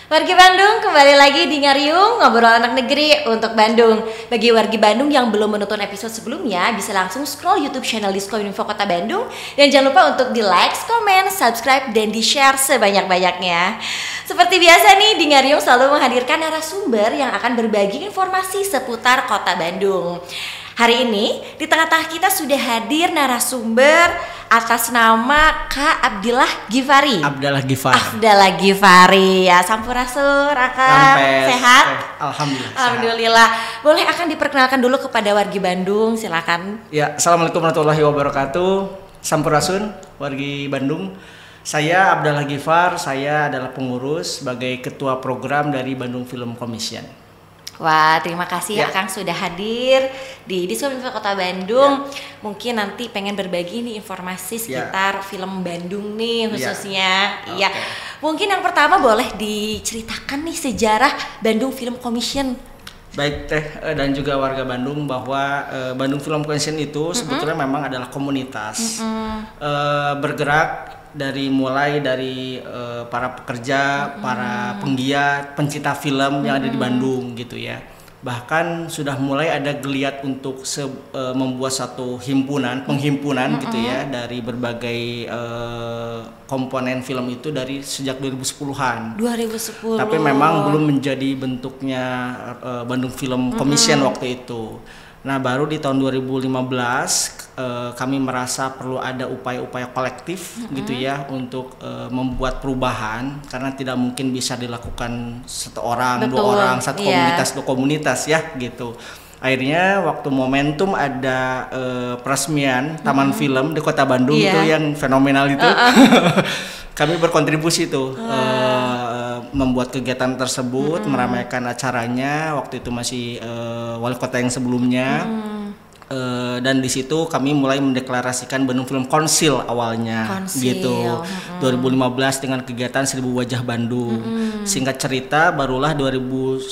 Wargi Bandung, kembali lagi di Ngariung, ngobrol anak negeri untuk Bandung. Bagi wargi Bandung yang belum menonton episode sebelumnya, bisa langsung scroll YouTube channel Diskominfo Kota Bandung. Dan jangan lupa untuk di like, comment, subscribe, dan di share sebanyak-banyaknya. Seperti biasa nih, di Ngariung selalu menghadirkan narasumber yang akan berbagi informasi seputar Kota Bandung. Hari ini, di tengah-tengah kita sudah hadir narasumber atas nama Kak Abdillah Gifari. Abdallah Gifar. Abdallah Gifari, ya sampurasun, Akang sehat? Alhamdulillah. Alhamdulillah. Boleh akan diperkenalkan dulu kepada wargi Bandung, silakan. Ya, assalamualaikum warahmatullahi wabarakatuh. Sampurasun, wargi Bandung. Saya Abdallah Gifar. Saya adalah pengurus sebagai ketua program dari Bandung Film Commission. Wah, terima kasih ya Akang sudah hadir di Diskominfo Kota Bandung. Mungkin nanti pengen berbagi nih informasi sekitar film Bandung nih khususnya. Iya. Mungkin yang pertama boleh diceritakan nih sejarah Bandung Film Commission. Baik Teh dan juga warga Bandung, bahwa Bandung Film Commission itu sebetulnya memang adalah komunitas bergerak mulai dari para pekerja, para penggiat, pencinta film yang ada di Bandung gitu ya. Bahkan sudah mulai ada geliat untuk membuat satu penghimpunan gitu ya, dari berbagai komponen film itu dari sejak 2010-an. 2010. Tapi memang belum menjadi bentuknya Bandung Film Commission waktu itu. Nah, baru di tahun 2015 kami merasa perlu ada upaya-upaya kolektif gitu ya untuk membuat perubahan, karena tidak mungkin bisa dilakukan satu orang, dua orang, satu komunitas, dua komunitas ya gitu. Akhirnya waktu momentum ada peresmian Taman Film di Kota Bandung itu yang fenomenal itu, kami berkontribusi tuh membuat kegiatan tersebut, meramaikan acaranya. Waktu itu masih wali kota yang sebelumnya. Dan di situ kami mulai mendeklarasikan Bandung Film Council awalnya gitu. 2015 dengan kegiatan 1000 Wajah Bandung. Singkat cerita barulah 2019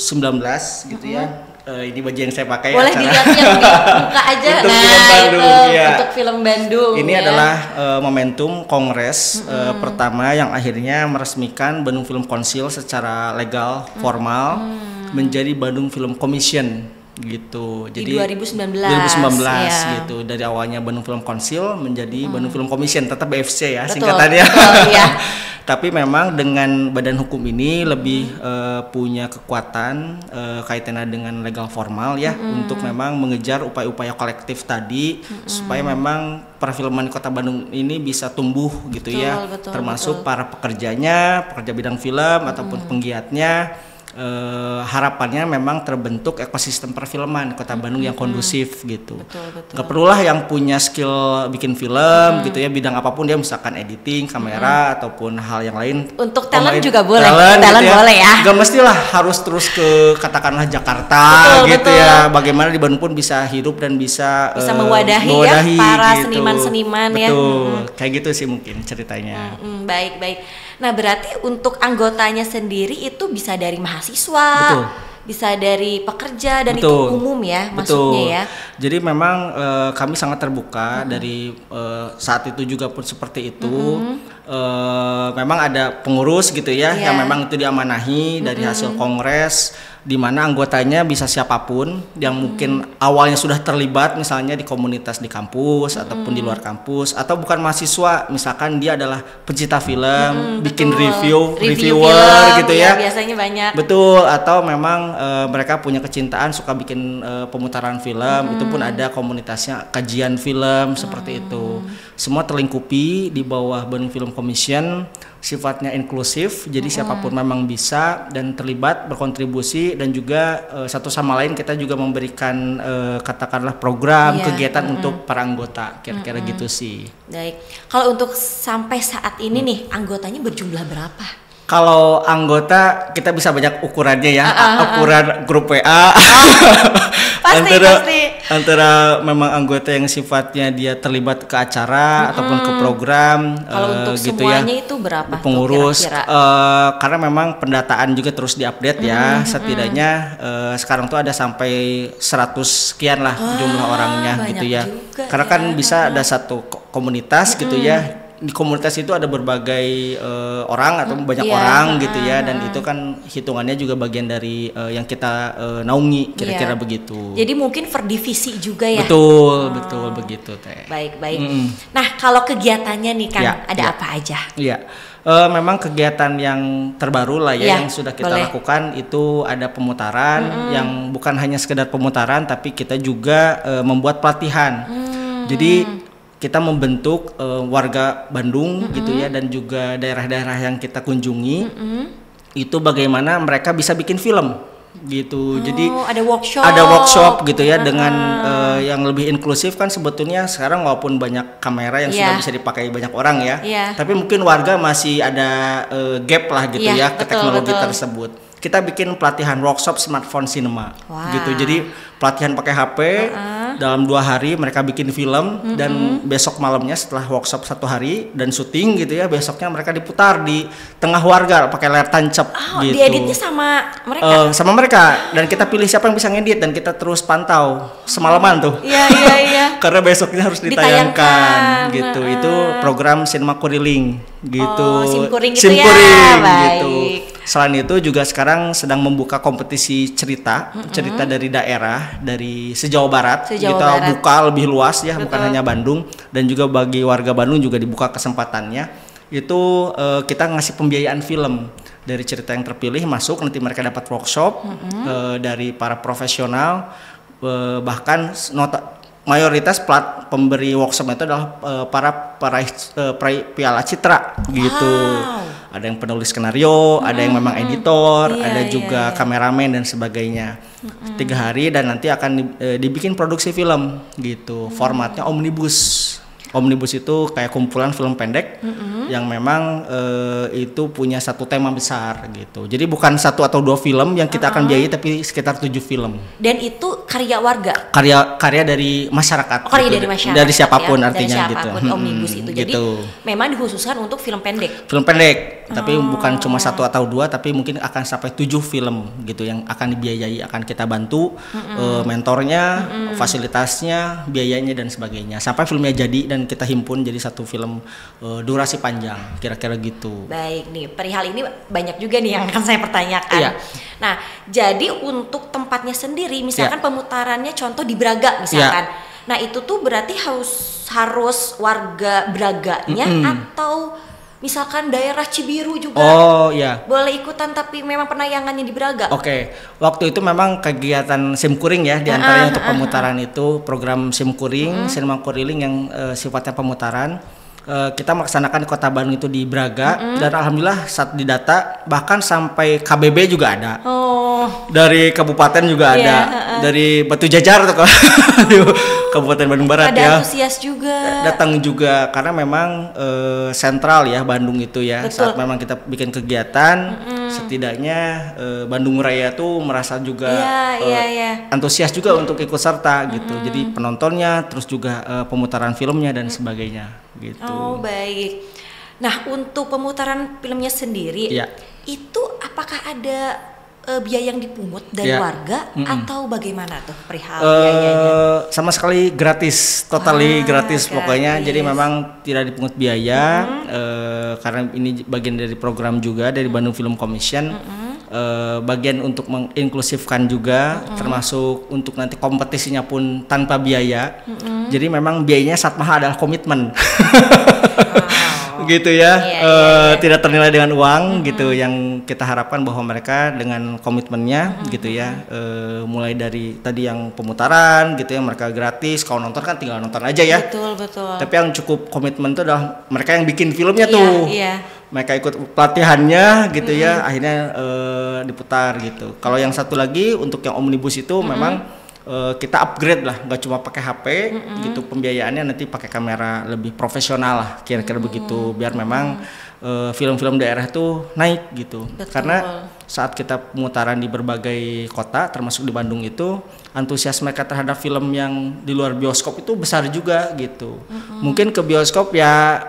gitu ya. Ini baju yang saya pakai. Boleh dilihat yang buka aja. Untuk film Bandung, untuk film Bandung. Ini adalah momentum kongres pertama yang akhirnya meresmikan Bandung Film Council secara legal formal menjadi Bandung Film Commission gitu. Jadi 2019 gitu. Dari awalnya Bandung Film Council menjadi Bandung Film Commission, tetap BFC ya singkatannya. Tapi memang dengan badan hukum ini lebih punya kekuatan kaitannya dengan legal formal ya, untuk memang mengejar upaya-upaya kolektif tadi supaya memang perfilman Kota Bandung ini bisa tumbuh gitu termasuk para pekerjanya, pekerja bidang film ataupun penggiatnya. Harapannya memang terbentuk ekosistem perfilman Kota Bandung yang kondusif gitu. Gak perlulah yang punya skill bikin film gitu ya, bidang apapun dia, misalkan editing, kamera ataupun hal yang lain. Untuk talent juga boleh. Talent gitu ya. Boleh ya. Gak mestilah harus terus ke katakanlah Jakarta gitu ya. Bagaimana di Bandung pun bisa hidup dan bisa mewadahi ya para gitu. Seniman-seniman ya. Betul. Kayak gitu sih mungkin ceritanya. Baik. Nah, berarti untuk anggotanya sendiri itu bisa dari mahasiswa, bisa dari pekerja, dan itu umum ya maksudnya ya. Jadi memang kami sangat terbuka dari saat itu juga pun seperti itu. Memang ada pengurus gitu ya yang memang itu diamanahi dari hasil kongres, di mana anggotanya bisa siapapun yang mungkin awalnya sudah terlibat misalnya di komunitas di kampus ataupun di luar kampus, atau bukan mahasiswa, misalkan dia adalah pencinta film, bikin reviewer gitu ya. Biasanya banyak. Betul, atau memang mereka punya kecintaan suka bikin pemutaran film, itu pun ada komunitasnya, kajian film seperti itu. Semua terlingkupi di bawah Bandung Film Commission, sifatnya inklusif, jadi siapapun memang bisa dan terlibat berkontribusi, dan juga satu sama lain kita juga memberikan katakanlah program kegiatan untuk para anggota, kira-kira gitu sih. Baik, kalau untuk sampai saat ini nih anggotanya berjumlah berapa? Kalau anggota kita bisa banyak ukurannya ya, ukuran grup WA. Pasti. Antara memang anggota yang sifatnya dia terlibat ke acara ataupun ke program. Kalau untuk gitu semuanya ya, itu berapa? Pengurus. Kira-kira? Karena memang pendataan juga terus diupdate ya. Setidaknya sekarang tuh ada sampai 100 sekian lah jumlah orangnya gitu ya. Karena kan bisa ada satu komunitas gitu ya. di komunitas itu ada berbagai orang atau banyak orang gitu ya, dan itu kan hitungannya juga bagian dari yang kita naungi kira-kira begitu. Jadi mungkin per divisi juga ya. Betul begitu Teh. Baik. Nah, kalau kegiatannya nih Kang, ada apa aja? Iya. Memang kegiatan yang terbaru lah yang sudah kita lakukan itu ada pemutaran yang bukan hanya sekedar pemutaran, tapi kita juga membuat pelatihan. Jadi kita membentuk warga Bandung gitu ya, dan juga daerah-daerah yang kita kunjungi itu bagaimana mereka bisa bikin film gitu. Jadi ada workshop gitu ya, dengan yang lebih inklusif. Kan sebetulnya sekarang walaupun banyak kamera yang sudah bisa dipakai banyak orang ya, tapi mungkin warga masih ada gap lah gitu ya ke teknologi tersebut. Kita bikin pelatihan workshop smartphone cinema gitu. Jadi pelatihan pakai HP dalam 2 hari mereka bikin film, dan besok malamnya setelah workshop 1 hari dan syuting gitu ya, besoknya mereka diputar di tengah warga pakai layar tancap gitu. Dieditnya sama mereka? Sama mereka, dan kita pilih siapa yang bisa ngedit dan kita terus pantau semalaman tuh. Iya. Karena besoknya harus ditayangkan gitu. Itu program Cinema Kuriling gitu. Simkuring gitu gitu. Selain itu juga sekarang sedang membuka kompetisi cerita dari daerah, dari se-Jawa Barat. Kita buka lebih luas ya, bukan hanya Bandung, dan juga bagi warga Bandung juga dibuka kesempatannya. Itu kita ngasih pembiayaan film dari cerita yang terpilih masuk, nanti mereka dapat workshop dari para profesional, bahkan mayoritas pemberi workshop itu adalah para piala citra gitu. Ada yang penulis skenario, ada yang memang editor, ada juga kameramen dan sebagainya. 3 hari dan nanti akan dibikin produksi film gitu. Formatnya omnibus. Omnibus itu kayak kumpulan film pendek yang memang itu punya satu tema besar gitu. Jadi bukan 1 atau 2 film yang kita akan biayai, tapi sekitar 7 film. Dan itu karya warga? Karya dari masyarakat. Karya dari masyarakat. Dari siapapun ya? artinya dari siapapun, gitu. Omnibus itu. Jadi memang dikhususkan untuk film pendek? Film pendek, tapi bukan cuma 1 atau 2, tapi mungkin akan sampai 7 film gitu yang akan dibiayai, akan kita bantu mentornya, fasilitasnya, biayanya dan sebagainya. Sampai filmnya jadi dan kita himpun jadi satu film durasi panjang, kira-kira gitu. Baik nih, perihal ini banyak juga nih yang akan saya pertanyakan. Nah, jadi untuk tempatnya sendiri, misalkan pemutarannya contoh di Braga misalkan. Nah, itu tuh berarti harus warga Braganya atau misalkan daerah Cibiru juga boleh ikutan tapi memang penayangannya di Braga? Waktu itu memang kegiatan Simkuring ya, diantaranya untuk pemutaran itu program Simkuring, Cinema Kuriling yang sifatnya pemutaran. Kita melaksanakan di Kota Bandung itu di Braga, dan alhamdulillah saat didata bahkan sampai KBB juga ada. Dari kabupaten juga ada, dari Batu Jajar tuh Kabupaten Bandung Barat ada antusias juga. Datang juga karena memang sentral ya Bandung itu ya. Saat memang kita bikin kegiatan, setidaknya Bandung Raya tuh merasa juga antusias juga untuk ikut serta gitu. Jadi penontonnya, terus juga pemutaran filmnya dan sebagainya gitu. Baik. Nah, untuk pemutaran filmnya sendiri itu apakah ada biaya yang dipungut dari warga atau bagaimana tuh perihal biayanya? Sama sekali gratis, totally gratis pokoknya. Jadi memang tidak dipungut biaya karena ini bagian dari program juga dari Bandung Film Commission. Bagian untuk menginklusifkan juga, termasuk untuk nanti kompetisinya pun tanpa biaya. Jadi memang biayanya saat mahal adalah komitmen. Gitu ya, tidak ternilai dengan uang gitu. Yang kita harapkan bahwa mereka dengan komitmennya gitu ya, mulai dari tadi yang pemutaran gitu ya, mereka gratis, kalau nonton kan tinggal nonton aja ya. Betul. Tapi yang cukup komitmen itu adalah mereka yang bikin filmnya tuh. Mereka ikut pelatihannya gitu ya, akhirnya diputar gitu. Kalau yang satu lagi untuk yang omnibus itu memang kita upgrade lah, nggak cuma pakai HP gitu, pembiayaannya nanti pakai kamera lebih profesional lah, kira-kira begitu, biar memang film-film daerah itu naik gitu. Karena saat kita pemutaran di berbagai kota termasuk di Bandung itu, antusias mereka terhadap film yang di luar bioskop itu besar juga gitu. Mungkin ke bioskop ya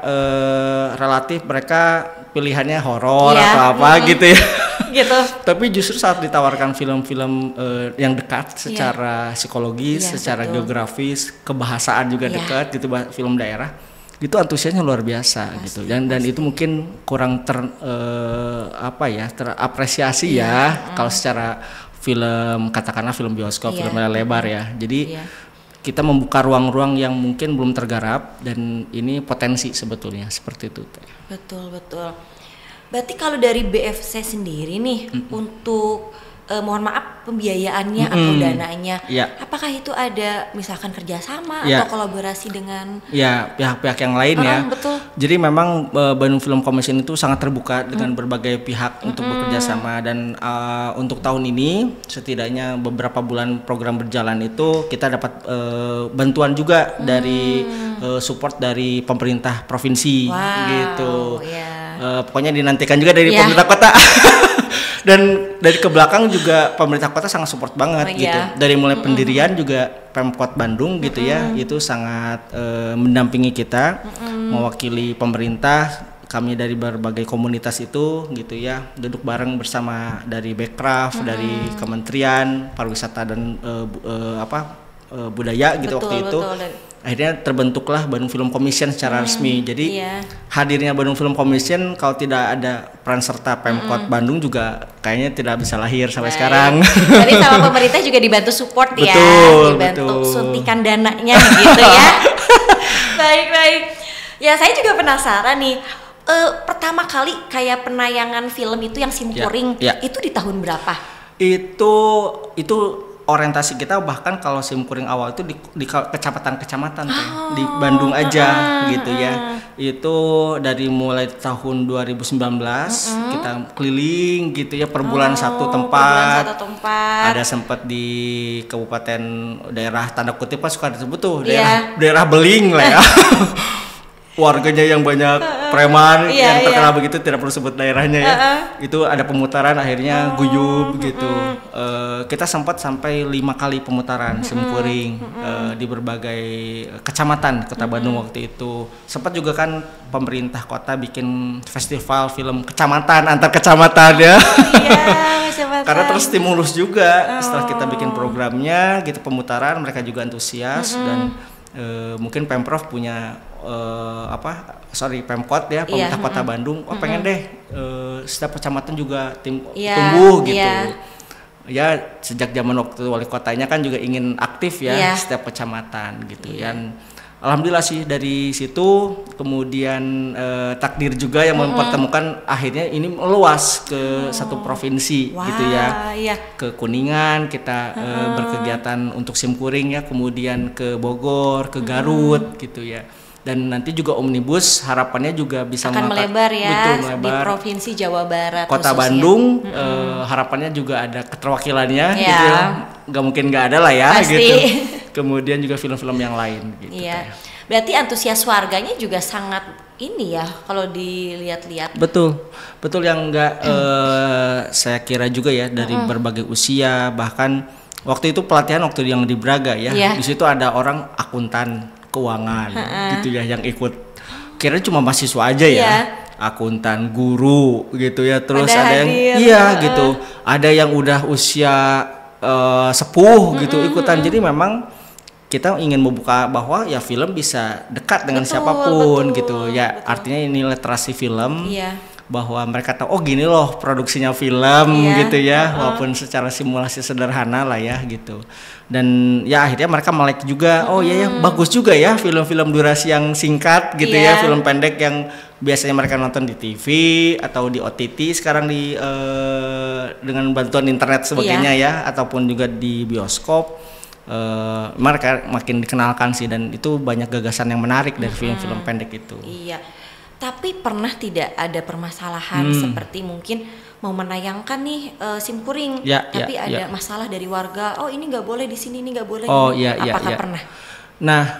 relatif mereka pilihannya horor atau apa gitu ya. Gitu. Tapi justru saat ditawarkan film-film yang dekat secara psikologis, secara geografis, kebahasaan juga dekat gitu, film daerah, gitu antusiasnya luar biasa gitu. Dan itu mungkin kurang terapresiasi ya kalau secara film, katakanlah film bioskop, film layar lebar ya. Jadi kita membuka ruang-ruang yang mungkin belum tergarap, dan ini potensi sebetulnya seperti itu. Betul. Berarti kalau dari BFC sendiri nih untuk mohon maaf pembiayaannya atau dananya, apakah itu ada misalkan kerjasama atau kolaborasi dengan pihak-pihak yang lain ya? Betul. Jadi memang Bandung Film Commission itu sangat terbuka dengan berbagai pihak untuk bekerja sama, dan untuk tahun ini setidaknya beberapa bulan program berjalan itu kita dapat bantuan juga dari support dari pemerintah provinsi gitu. Pokoknya dinantikan juga dari pemerintah kota. Dan dari ke belakang juga pemerintah kota sangat support banget gitu. Dari mulai pendirian juga Pemkot Bandung gitu ya, itu sangat mendampingi kita, mewakili pemerintah. Kami dari berbagai komunitas itu gitu ya, duduk bareng bersama dari Bekraf, dari Kementerian Pariwisata dan budaya gitu waktu itu. Akhirnya terbentuklah Bandung Film Commission secara resmi. Jadi hadirnya Bandung Film Commission kalau tidak ada peran serta Pemkot Bandung juga kayaknya tidak bisa lahir sampai sekarang. Tapi sama pemerintah juga dibantu support dibantu suntikan dananya gitu ya. Baik. Ya saya juga penasaran nih. Pertama kali kayak penayangan film itu yang simkuring itu di tahun berapa? Itu orientasi kita bahkan kalau simkuring awal itu di kecamatan-kecamatan di Bandung aja gitu ya. Itu dari mulai tahun 2019 kita keliling gitu ya, per bulan satu tempat. Ada sempat di kabupaten daerah tanda kutip suka disebut tuh daerah Beling lah ya. Warganya yang banyak preman yang terkenal begitu, tidak perlu sebut daerahnya ya. Itu ada pemutaran akhirnya guyub gitu. Kita sempat sampai 5 kali pemutaran simkuring di berbagai kecamatan Kota Bandung waktu itu. Sempat juga kan pemerintah kota bikin festival film kecamatan antar kecamatan ya. Karena terus stimulus juga setelah kita bikin programnya gitu, pemutaran mereka juga antusias. Dan mungkin Pemprov punya Pemkot ya, pemerintah Kota Bandung pengen deh setiap kecamatan juga tumbuh gitu. Ya sejak zaman waktu wali kotanya kan juga ingin aktif ya setiap kecamatan gitu. Dan alhamdulillah sih dari situ kemudian takdir juga yang mempertemukan akhirnya ini meluas ke satu provinsi gitu ya. Ke Kuningan kita berkegiatan untuk simkuring ya, kemudian ke Bogor, ke Garut gitu ya. Dan nanti juga omnibus harapannya juga bisa akan melebar ya, di provinsi Jawa Barat Kota khususnya. Bandung harapannya juga ada keterwakilannya gitu ya, nggak mungkin nggak ada lah ya. Pasti. Gitu. Kemudian juga film-film yang lain gitu. Berarti antusias warganya juga sangat ini ya kalau dilihat-lihat. Betul yang nggak saya kira juga ya dari berbagai usia, bahkan waktu itu pelatihan waktu yang di Braga ya, di situ ada orang akuntan keuangan gitu ya yang ikut, kira cuma mahasiswa aja ya, akuntan, guru gitu ya, terus ada yang gitu, ada yang udah usia sepuh gitu ikutan. Jadi memang kita ingin membuka bahwa ya film bisa dekat dengan siapapun gitu ya, artinya ini literasi film. Bahwa mereka tahu oh gini loh produksinya film gitu ya, walaupun secara simulasi sederhana lah ya gitu. Dan ya akhirnya mereka melek juga, oh iya ya bagus juga ya film-film durasi yang singkat gitu ya, film pendek yang biasanya mereka nonton di TV atau di OTT sekarang dengan bantuan internet sebagainya ya, ataupun juga di bioskop. Mereka makin dikenalkan sih, dan itu banyak gagasan yang menarik dari film-film pendek itu. Tapi pernah tidak ada permasalahan seperti mungkin mau menayangkan nih simkuring, tapi ada masalah dari warga, oh ini nggak boleh di sini, ini nggak boleh. Apakah pernah? Nah,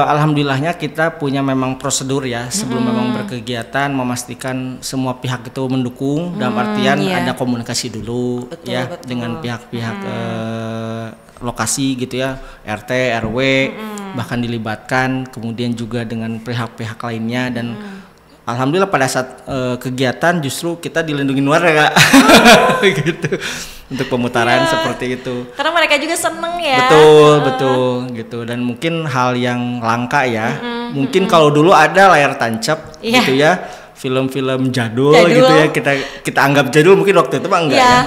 alhamdulillahnya kita punya memang prosedur ya sebelum memang berkegiatan, memastikan semua pihak itu mendukung, dalam artian ada komunikasi dulu dengan pihak-pihak lokasi gitu ya, RT, RW, bahkan dilibatkan, kemudian juga dengan pihak-pihak lainnya. Dan alhamdulillah pada saat kegiatan justru kita dilindungi warga gitu untuk pemutaran seperti itu. Karena mereka juga seneng ya. Betul gitu. Dan mungkin hal yang langka ya Mungkin kalau dulu ada layar tancap gitu ya, film-film jadul gitu ya, kita anggap jadul, mungkin waktu itu mah enggak ya.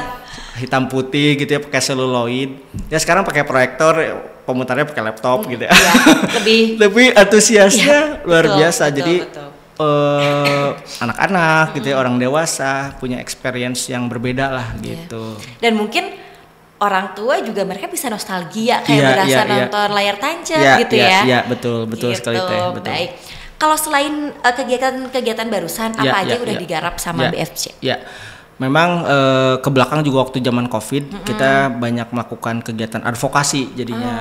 Hitam putih gitu ya, pakai seluloid. Ya sekarang pakai proyektor, pemutarnya pakai laptop gitu ya. Lebih antusiasnya luar biasa. Jadi anak-anak gitu ya, orang dewasa punya experience yang berbeda lah gitu. Dan mungkin orang tua juga mereka bisa nostalgia kayak berasa nonton layar tancap gitu ya. Iya, betul gitu. Sekali teh. Baik. Kalau selain kegiatan barusan apa aja udah digarap sama BFC? Ya. Memang ke belakang juga waktu zaman COVID kita banyak melakukan kegiatan advokasi jadinya.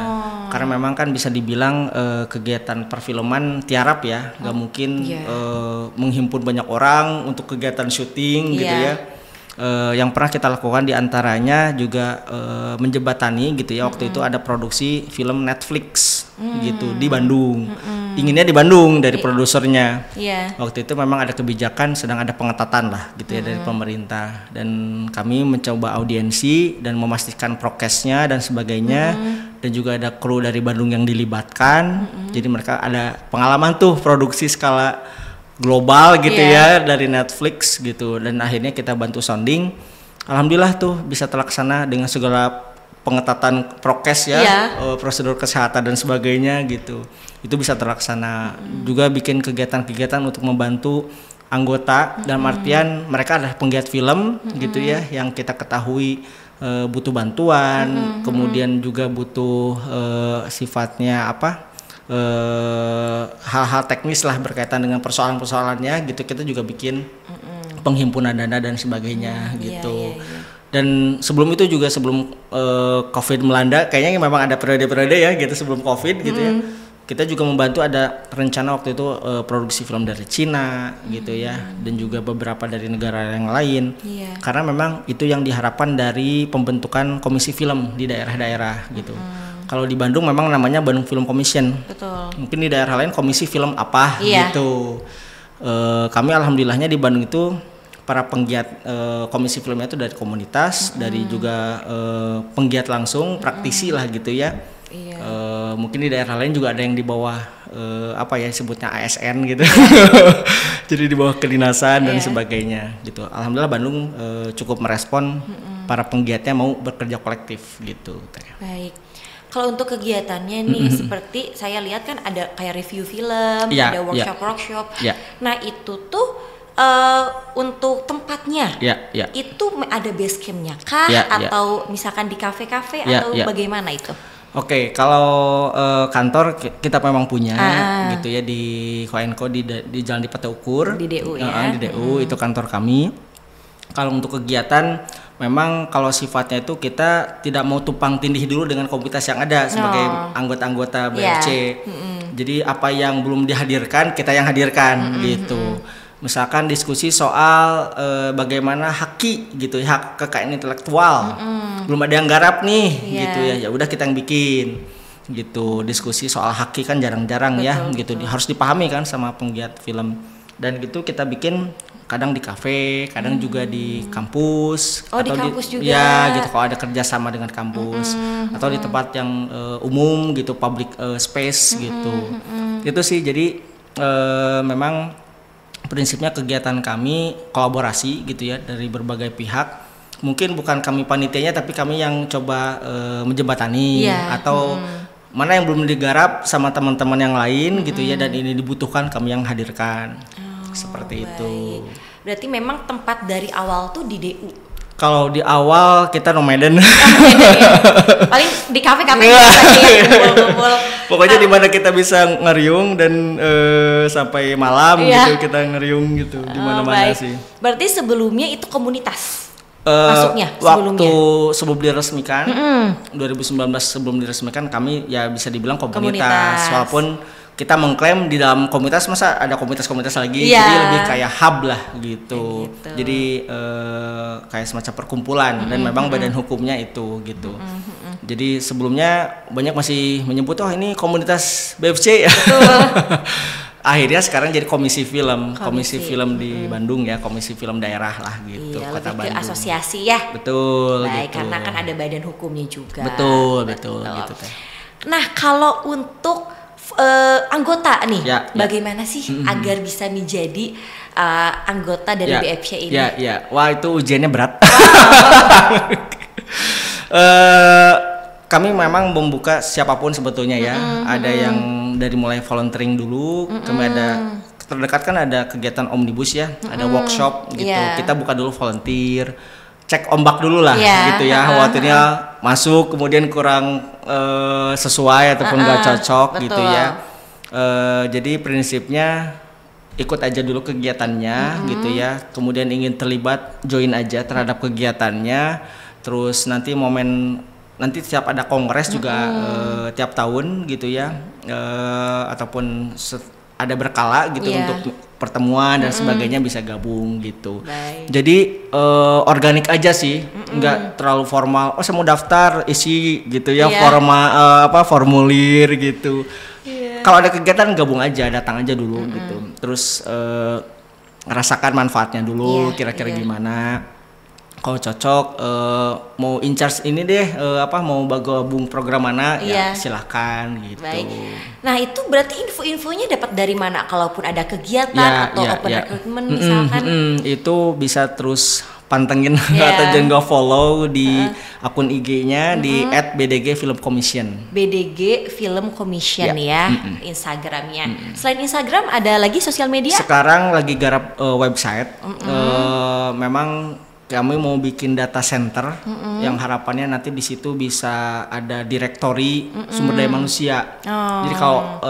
Karena memang kan bisa dibilang kegiatan perfilman tiarap ya, nggak mungkin menghimpun banyak orang untuk kegiatan syuting gitu ya. Yang pernah kita lakukan diantaranya juga menjembatani gitu ya. Waktu itu ada produksi film Netflix gitu di Bandung. Inginnya di Bandung dari produsernya. Waktu itu memang ada kebijakan, sedang ada pengetatan lah gitu ya dari pemerintah, dan kami mencoba audiensi dan memastikan prokesnya dan sebagainya, dan juga ada kru dari Bandung yang dilibatkan. Jadi mereka ada pengalaman tuh produksi skala global gitu ya dari Netflix gitu, dan akhirnya kita bantu sounding. Alhamdulillah tuh bisa terlaksana dengan segala pengetatan prokes prosedur kesehatan dan sebagainya gitu. Itu bisa terlaksana. Juga bikin kegiatan-kegiatan untuk membantu anggota, dalam artian mereka adalah penggiat film gitu ya, yang kita ketahui butuh bantuan, kemudian juga butuh sifatnya hal-hal teknis lah berkaitan dengan persoalan-persoalannya gitu. Kita juga bikin penghimpunan dana dan sebagainya gitu. Dan sebelum itu juga, sebelum COVID melanda, kayaknya memang ada periode-periode ya gitu sebelum COVID gitu ya. Kita juga membantu, ada rencana waktu itu produksi film dari Cina gitu ya, dan juga beberapa dari negara yang lain. Karena memang itu yang diharapkan dari pembentukan komisi film di daerah-daerah gitu. Kalau di Bandung memang namanya Bandung Film Commission. Mungkin di daerah lain komisi film apa gitu. Kami alhamdulillahnya di Bandung itu para penggiat komisi filmnya itu dari komunitas, dari juga penggiat langsung, praktisi lah gitu ya. Mungkin di daerah lain juga ada yang di bawah sebutnya ASN gitu. Jadi di bawah kedinasan dan sebagainya gitu. Alhamdulillah Bandung cukup merespon para penggiatnya mau bekerja kolektif gitu. Baik. Kalau untuk kegiatannya nih, seperti saya lihat kan ada kayak review film, ada workshop. Nah itu tuh untuk tempatnya, itu ada base campnya kah, atau misalkan di kafe-kafe atau bagaimana itu? Oke, kalau kantor kita memang punya gitu ya di Koenko di Jalan Dipete Ukur. Di DU di DU itu kantor kami. Kalau untuk kegiatan memang kalau sifatnya itu kita tidak mau tumpang tindih dulu dengan komunitas yang ada sebagai anggota-anggota BFC. Jadi apa yang belum dihadirkan kita yang hadirkan gitu. Misalkan diskusi soal bagaimana haki gitu ya, hak kekayaan intelektual. Belum ada yang garap nih gitu ya. Ya udah kita yang bikin gitu. Diskusi soal haki kan jarang-jarang ya gitu. Harus dipahami kan sama penggiat film. Dan gitu kita bikin kadang di kafe, kadang juga di kampus, atau di kampus juga. Ya gitu, kalau ada kerjasama dengan kampus, atau di tempat yang umum gitu, public space gitu. Itu sih, jadi memang prinsipnya kegiatan kami kolaborasi gitu ya dari berbagai pihak. Mungkin bukan kami panitianya, tapi kami yang coba menjembatani atau mana yang belum digarap sama teman-teman yang lain gitu ya, dan ini dibutuhkan kami yang hadirkan. Seperti itu. Berarti memang tempat dari awal tuh di DU. Kalau di awal kita nomaden. Paling di kafe-kafe kumpul-kumpul. Pokoknya di mana kita bisa ngeriung dan sampai malam gitu kita ngeriung gitu di mana-mana sih. Berarti sebelumnya itu komunitas. Masuknya waktu sebelum diresmikan 2019 sebelum diresmikan kami ya bisa dibilang komunitas. Walaupun kita mengklaim di dalam komunitas, masa ada komunitas-komunitas lagi, jadi lebih kayak hub lah gitu. Jadi kayak semacam perkumpulan dan memang badan hukumnya itu gitu. Jadi sebelumnya banyak masih menyebut ini komunitas BFC. Akhirnya sekarang jadi komisi film di Bandung ya, komisi film daerah lah gitu. Kota Bandung. Ke asosiasi ya. Betul. Baik, gitu. karena kan ada badan hukumnya juga. Betul gitu. Nah kalau untuk anggota nih, Ya, ya. bagaimana sih agar bisa menjadi anggota dari BFC ini? Ya. Wah, itu ujiannya berat. Kami memang membuka siapapun sebetulnya ya. Ada yang dari mulai volunteering dulu, kami ada terdekat kan ada kegiatan omnibus ya, ada workshop gitu. Yeah. Kita buka dulu volunteer, cek ombak dulu lah gitu ya. Uh-uh. Khawatirnya masuk kemudian kurang sesuai ataupun nggak cocok betul. gitu ya. Jadi prinsipnya ikut aja dulu kegiatannya gitu ya. Kemudian ingin terlibat, join aja terhadap kegiatannya. Terus nanti setiap ada kongres juga tiap tahun gitu ya, ataupun ada berkala gitu untuk pertemuan dan sebagainya bisa gabung gitu. Baik. Jadi organik aja sih, nggak terlalu formal. Oh saya mau daftar isi gitu ya, formulir gitu. Kalau ada kegiatan gabung aja, datang aja dulu gitu. Terus ngerasakan manfaatnya dulu, kira-kira gimana. Kalau cocok mau in charge ini deh mau gabung program mana ya silahkan gitu. Baik. Nah itu berarti info-infonya dapat dari mana? Kalaupun ada kegiatan atau open recruitment misalkan? Itu bisa terus pantengin atau jangan follow di akun IG-nya di @bdg-film-commission. BDG Film Commission ya, Instagramnya. Selain Instagram ada lagi sosial media? Sekarang lagi garap website. Memang kami mau bikin data center yang harapannya nanti di situ bisa ada direktori sumber daya manusia. Jadi kalau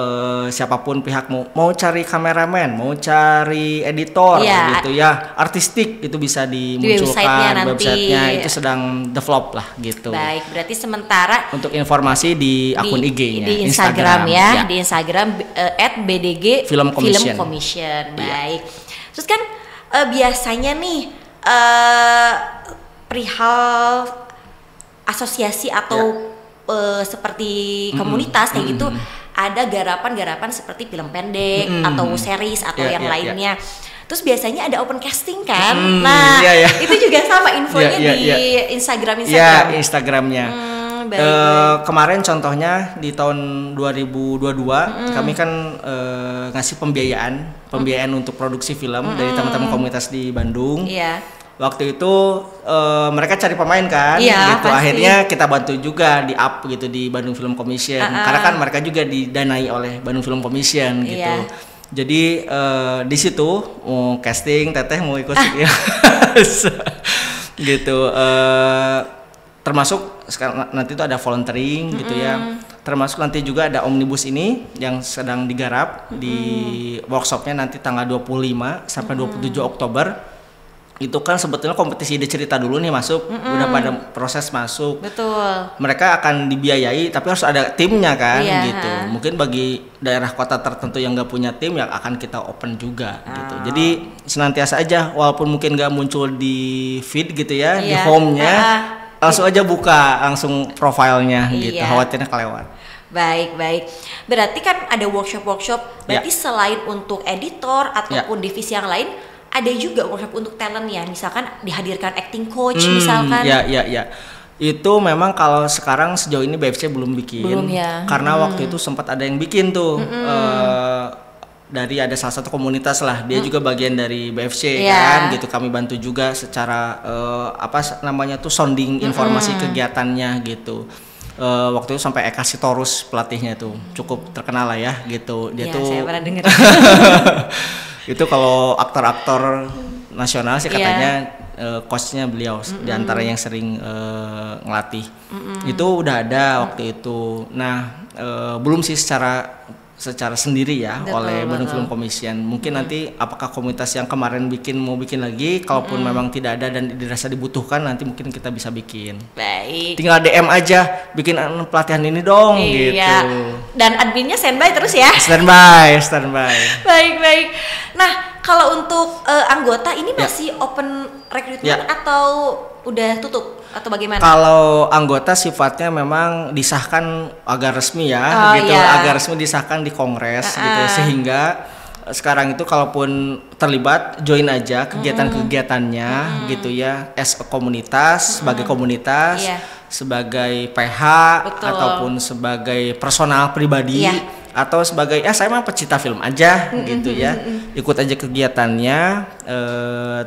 siapapun pihak mau cari kameramen, mau cari editor gitu ya, artistik itu bisa dimunculkan websitenya itu sedang develop lah gitu. Baik, berarti sementara untuk informasi di akun IG-nya, di Instagram ya, di Instagram @bdg Film Commission. Baik. Terus kan biasanya nih perihal asosiasi atau seperti komunitas kayak gitu ada garapan-garapan seperti film pendek atau series atau yang lainnya. Terus biasanya ada open casting kan? Itu juga sama infonya di Instagram. Ya, Instagramnya. Kemarin contohnya di tahun 2022 kami kan ngasih pembiayaan untuk produksi film dari teman-teman komunitas di Bandung. Waktu itu mereka cari pemain kan, gitu. Pasti. Akhirnya kita bantu juga di up gitu di Bandung Film Commission, karena kan mereka juga didanai oleh Bandung Film Commission gitu. Jadi di situ casting Teteh mau ikut gitu. Termasuk sekarang nanti itu ada volunteering gitu ya. Termasuk nanti juga ada omnibus ini yang sedang digarap di workshopnya nanti tanggal 25 sampai 27 Oktober. Itu kan sebetulnya kompetisi ide cerita dulu nih masuk, udah pada proses masuk. Betul. Mereka akan dibiayai tapi harus ada timnya kan gitu. Mungkin bagi daerah kota tertentu yang nggak punya tim ya akan kita open juga gitu. Jadi senantiasa aja walaupun mungkin nggak muncul di feed gitu ya, di home-nya. Langsung aja buka langsung profilnya gitu, khawatirnya kelewat. Baik. Berarti kan ada workshop. Berarti selain untuk editor ataupun divisi yang lain, ada juga workshop untuk talent ya. Misalkan dihadirkan acting coach misalkan. Ya. Itu memang kalau sekarang sejauh ini BFC belum bikin. Karena waktu itu sempat ada yang bikin tuh. Dari ada salah satu komunitas lah, dia juga bagian dari BFC kan gitu, kami bantu juga secara sounding informasi kegiatannya gitu. Waktu itu sampai Eka Sitorus pelatihnya tuh cukup terkenal lah ya gitu. Dia tuh saya pernah dengar. Itu kalau aktor-aktor nasional sih katanya coachnya beliau di antara yang sering ngelatih. Itu udah ada waktu itu. Nah belum sih secara sendiri ya oleh Bandung Film Commission. Mungkin nanti apakah komunitas yang kemarin mau bikin lagi, kalaupun memang tidak ada dan dirasa dibutuhkan nanti mungkin kita bisa bikin. Baik. Tinggal DM aja, bikin pelatihan ini dong gitu. Dan adminnya standby terus ya. Standby. Baik. Nah, kalau untuk anggota ini masih open recruitment atau udah tutup atau bagaimana? Kalau anggota sifatnya memang disahkan agak resmi ya, agak resmi disahkan di kongres gitu ya, sehingga sekarang itu kalaupun terlibat join aja kegiatan-kegiatannya gitu ya, as a komunitas, sebagai komunitas, sebagai PH ataupun sebagai personal pribadi atau sebagai saya mah pecinta film aja gitu ya, ikut aja kegiatannya,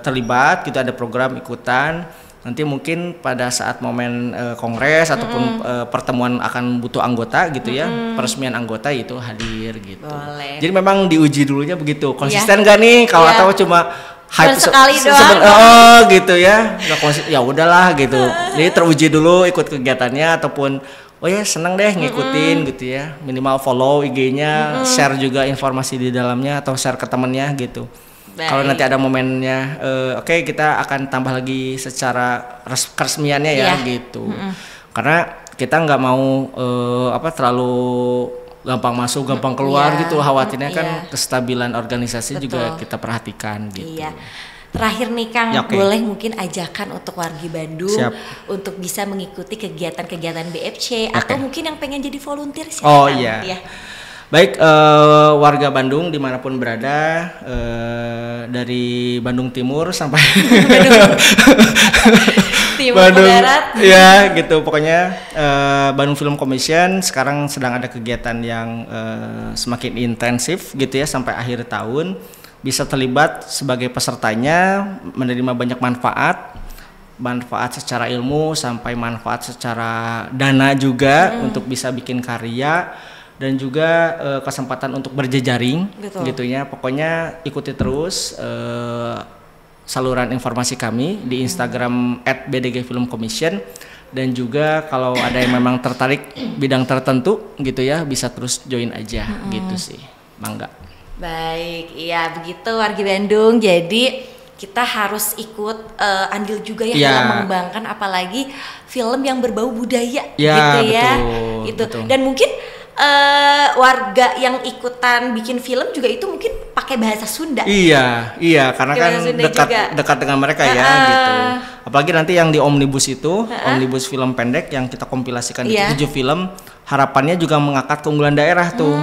terlibat gitu, ada program ikutan. Nanti mungkin pada saat momen kongres ataupun pertemuan akan butuh anggota gitu ya, peresmian anggota itu hadir gitu. Boleh. Jadi memang diuji dulunya begitu, konsisten gak nih kalau atau cuma hype sekali doang. Gitu ya. Ya udahlah gitu. Jadi teruji dulu ikut kegiatannya ataupun seneng deh ngikutin gitu ya. Minimal follow IG-nya, share juga informasi di dalamnya atau share ke temennya gitu. Kalau nanti ada momennya, oke, kita akan tambah lagi secara keresmiannya ya gitu. Karena kita nggak mau terlalu gampang masuk, gampang keluar gitu. Khawatirnya kan kestabilan organisasi juga kita perhatikan gitu. Iya. Terakhir nih Kang, boleh mungkin ajakan untuk wargi Bandung untuk bisa mengikuti kegiatan-kegiatan BFC atau mungkin yang pengen jadi volunteer silakan. Oh iya. Baik, warga Bandung dimanapun berada, dari Bandung Timur sampai Bandung Barat, ya gitu. Pokoknya Bandung Film Commission sekarang sedang ada kegiatan yang semakin intensif gitu ya, sampai akhir tahun. Bisa terlibat sebagai pesertanya, menerima banyak manfaat secara ilmu sampai manfaat secara dana juga untuk bisa bikin karya. Dan juga kesempatan untuk berjejaring gitu ya. Pokoknya ikuti terus saluran informasi kami di Instagram @bdgfilmcommission, dan juga kalau ada yang memang tertarik bidang tertentu gitu ya, bisa terus join aja gitu sih. Bangga. Baik, iya begitu wargi Bandung. Jadi kita harus ikut andil juga ya dalam mengembangkan apalagi film yang berbau budaya gitu ya. Betul. Dan mungkin warga yang ikutan bikin film juga itu mungkin pakai bahasa Sunda. Iya, karena kan dekat dengan mereka ya gitu. Apalagi nanti yang di omnibus itu, omnibus film pendek yang kita kompilasikan itu 7 film, harapannya juga mengangkat keunggulan daerah tuh.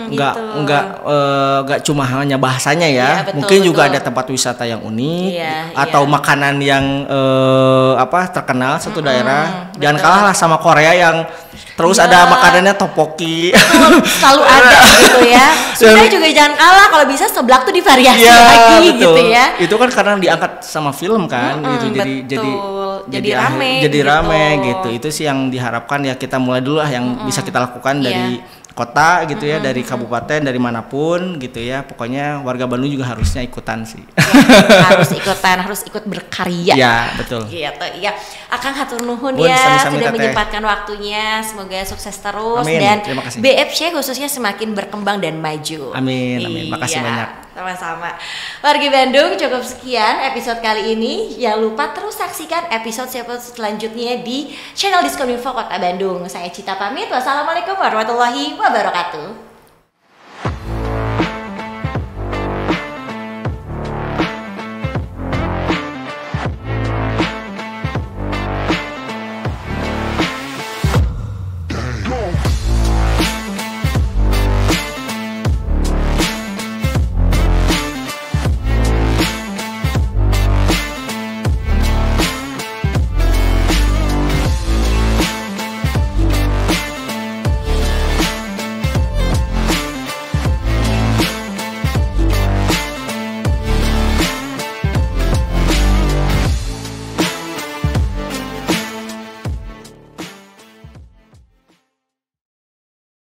Enggak cuma hanya bahasanya ya, mungkin juga ada tempat wisata yang unik atau makanan yang terkenal satu daerah. Jangan kalah lah sama Korea yang terus ada makanannya topoki. Selalu ada gitu ya. Sudah juga jangan kalah, kalau bisa seblak tuh divariasi lagi gitu ya. Itu kan karena diangkat sama film kan gitu, jadi rame gitu. Itu sih yang diharapkan ya, kita mulai dulu lah yang bisa kita lakukan dari kota gitu ya, dari kabupaten, dari manapun gitu ya. Pokoknya warga Bandung juga harusnya ikutan sih. Harus ikut berkarya. Ya, betul. Gitu, iya. Akang hatur nuhun ya sudah menyempatkan waktunya. Semoga sukses terus. Amin. Dan Terima kasih. BFC khususnya semakin berkembang dan maju. Amin. Makasih banyak. Sama-sama. Wargi Bandung, cukup sekian episode kali ini. Jangan lupa terus saksikan episode selanjutnya di channel Diskominfo Kota Bandung. Saya Cita pamit. Wassalamualaikum warahmatullahi wabarakatuh.